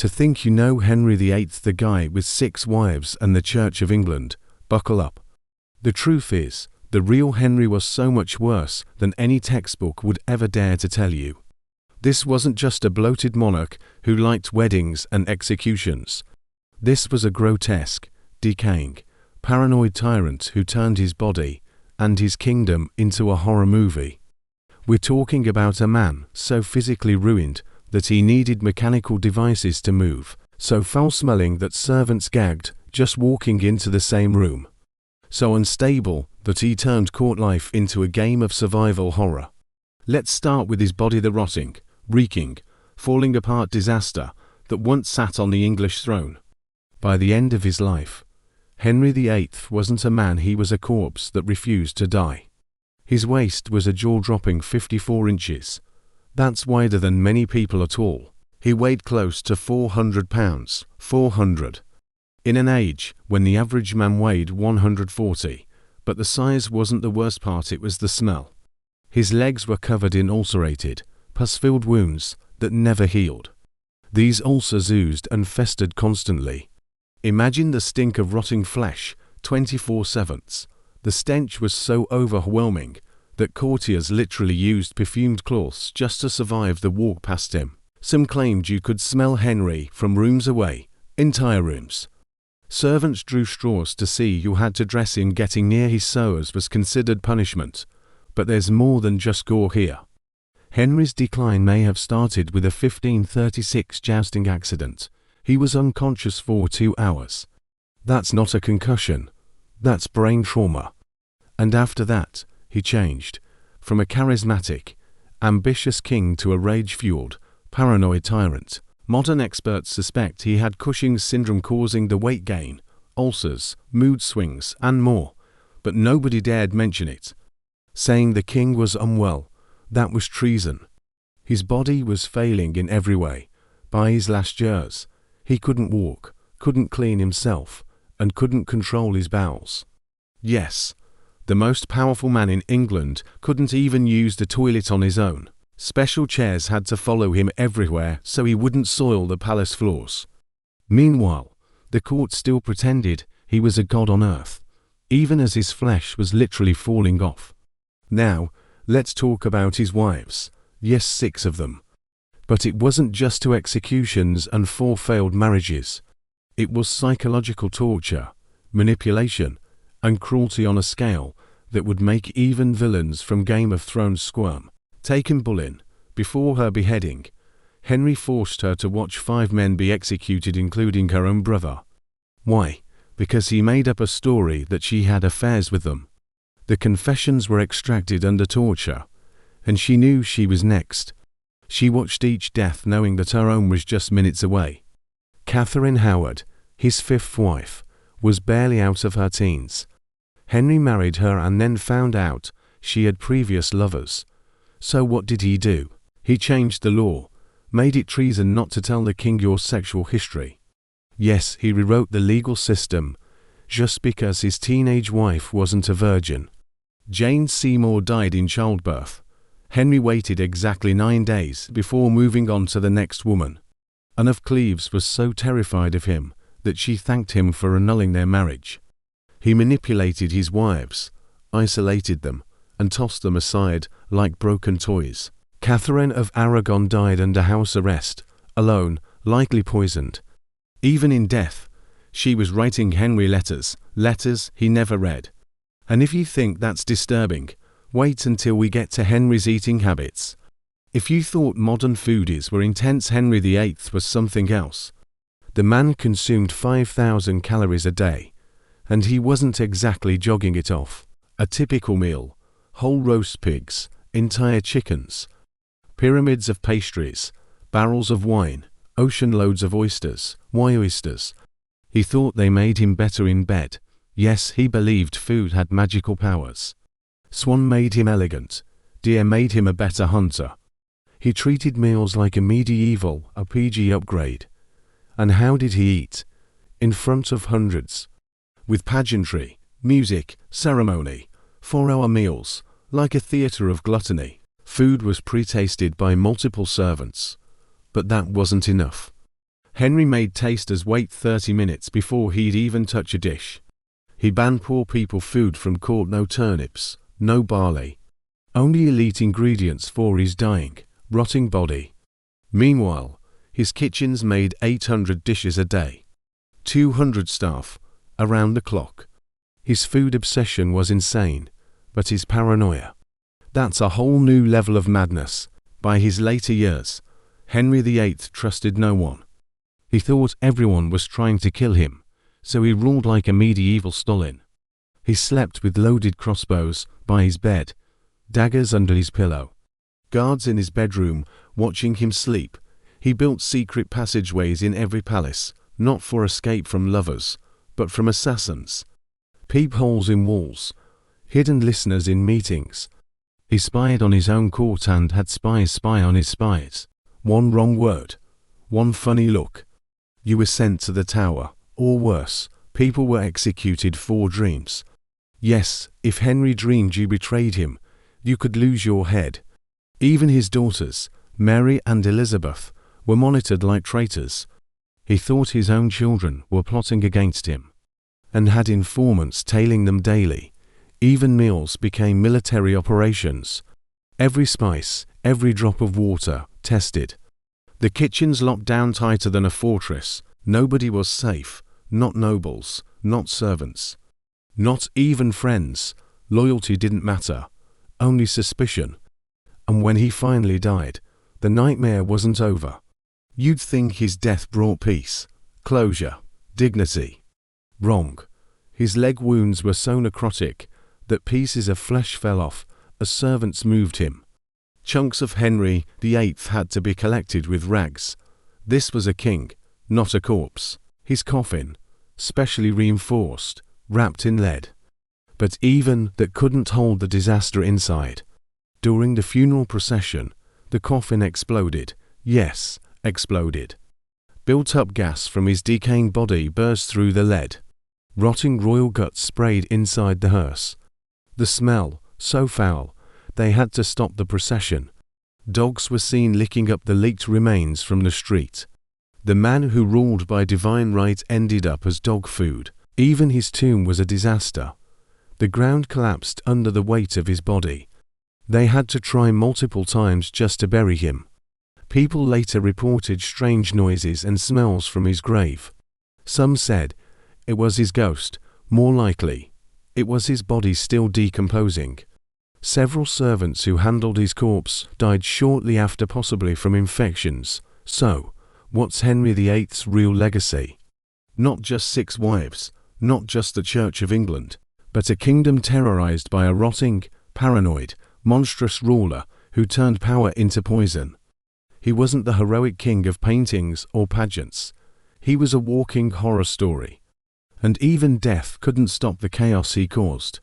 To think you know Henry VIII, the guy with 6 wives and the Church of England, buckle up. The truth is, the real Henry was so much worse than any textbook would ever dare to tell you. This wasn't just a bloated monarch who liked weddings and executions. This was a grotesque, decaying, paranoid tyrant who turned his body and his kingdom into a horror movie. We're talking about a man so physically ruined that he needed mechanical devices to move, so foul-smelling that servants gagged just walking into the same room, so unstable that he turned court life into a game of survival horror. Let's start with his body, the rotting, reeking, falling apart disaster that once sat on the English throne. By the end of his life, Henry VIII wasn't a man, he was a corpse that refused to die. His waist was a jaw-dropping 54 inches. That's wider than many people at all. He weighed close to 400 pounds, 400. In an age when the average man weighed 140, but the size wasn't the worst part, it was the smell. His legs were covered in ulcerated, pus-filled wounds that never healed. These ulcers oozed and festered constantly. Imagine the stink of rotting flesh, 24/7. The stench was so overwhelming that courtiers literally used perfumed cloths just to survive the walk past him. Some claimed you could smell Henry from rooms away, entire rooms. Servants drew straws to see you had to dress in. Getting near his sewers was considered punishment. But there's more than just gore here. Henry's decline may have started with a 1536 jousting accident. He was unconscious for 2 hours. That's not a concussion. That's brain trauma. And after that, he changed from a charismatic, ambitious king to a rage-fueled, paranoid tyrant. Modern experts suspect he had Cushing's syndrome, causing the weight gain, ulcers, mood swings, and more, but nobody dared mention it. Saying the king was unwell, that was treason. His body was failing in every way. By his last years, he couldn't walk, couldn't clean himself, and couldn't control his bowels. Yes, the most powerful man in England couldn't even use the toilet on his own. Special chairs had to follow him everywhere so he wouldn't soil the palace floors. Meanwhile, the court still pretended he was a god on earth, even as his flesh was literally falling off. Now, let's talk about his wives. Yes, 6 of them. But it wasn't just 2 executions and 4 failed marriages. It was psychological torture, manipulation, and cruelty on a scale that would make even villains from Game of Thrones squirm. Take Anne Boleyn. Before her beheading, Henry forced her to watch 5 men be executed, including her own brother. Why? Because he made up a story that she had affairs with them. The confessions were extracted under torture, and she knew she was next. She watched each death knowing that her own was just minutes away. Catherine Howard, his 5th wife, was barely out of her teens. Henry married her and then found out she had previous lovers. So what did he do? He changed the law, made it treason not to tell the king your sexual history. Yes, he rewrote the legal system, just because his teenage wife wasn't a virgin. Jane Seymour died in childbirth. Henry waited exactly 9 days before moving on to the next woman. Anne of Cleves was so terrified of him that she thanked him for annulling their marriage. He manipulated his wives, isolated them, and tossed them aside like broken toys. Catherine of Aragon died under house arrest, alone, likely poisoned. Even in death, she was writing Henry letters he never read. And if you think that's disturbing, wait until we get to Henry's eating habits. If you thought modern foodies were intense, Henry VIII was something else. The man consumed 5,000 calories a day, and he wasn't exactly jogging it off. A typical meal: whole roast pigs, entire chickens, pyramids of pastries, barrels of wine, ocean loads of oysters. Why oysters? He thought they made him better in bed. Yes, he believed food had magical powers. Swan made him elegant. Deer made him a better hunter. He treated meals like a medieval RPG upgrade. And how did he eat? In front of hundreds. With pageantry, music, ceremony, 4-hour meals, like a theatre of gluttony. Food was pre-tasted by multiple servants. But that wasn't enough. Henry made tasters wait 30 minutes before he'd even touch a dish. He banned poor people food from court: no turnips, no barley. Only elite ingredients for his dying, rotting body. Meanwhile, his kitchens made 800 dishes a day. 200 staff, around the clock. His food obsession was insane, but his paranoia. That's a whole new level of madness. By his later years, Henry VIII trusted no one. He thought everyone was trying to kill him, so he ruled like a medieval Stalin. He slept with loaded crossbows by his bed, daggers under his pillow, guards in his bedroom watching him sleep. He built secret passageways in every palace, not for escape from lovers, but from assassins. Peepholes in walls, hidden listeners in meetings. He spied on his own court and had spies spy on his spies. One wrong word, one funny look, you were sent to the tower, or worse, people were executed for dreams. Yes, if Henry dreamed you betrayed him, you could lose your head. Even his daughters, Mary and Elizabeth, were monitored like traitors. He thought his own children were plotting against him, and had informants tailing them daily. Even meals became military operations. Every spice, every drop of water, tested. The kitchens locked down tighter than a fortress. Nobody was safe, not nobles, not servants, not even friends. Loyalty didn't matter, only suspicion. And when he finally died, the nightmare wasn't over. You'd think his death brought peace, closure, dignity. Wrong. His leg wounds were so necrotic that pieces of flesh fell off as servants moved him. Chunks of Henry VIII had to be collected with rags. This was a king, not a corpse. His coffin, specially reinforced, wrapped in lead. But even that couldn't hold the disaster inside. During the funeral procession, the coffin exploded. Yes, exploded. Built-up gas from his decaying body burst through the lead. Rotting royal guts sprayed inside the hearse. The smell, so foul, they had to stop the procession. Dogs were seen licking up the leaked remains from the street. The man who ruled by divine right ended up as dog food. Even his tomb was a disaster. The ground collapsed under the weight of his body. They had to try multiple times just to bury him. People later reported strange noises and smells from his grave. Some said it was his ghost. More likely, it was his body still decomposing. Several servants who handled his corpse died shortly after, possibly from infections. So, what's Henry VIII's real legacy? Not just 6 wives, not just the Church of England, but a kingdom terrorized by a rotting, paranoid, monstrous ruler who turned power into poison. He wasn't the heroic king of paintings or pageants. He was a walking horror story. And even death couldn't stop the chaos he caused.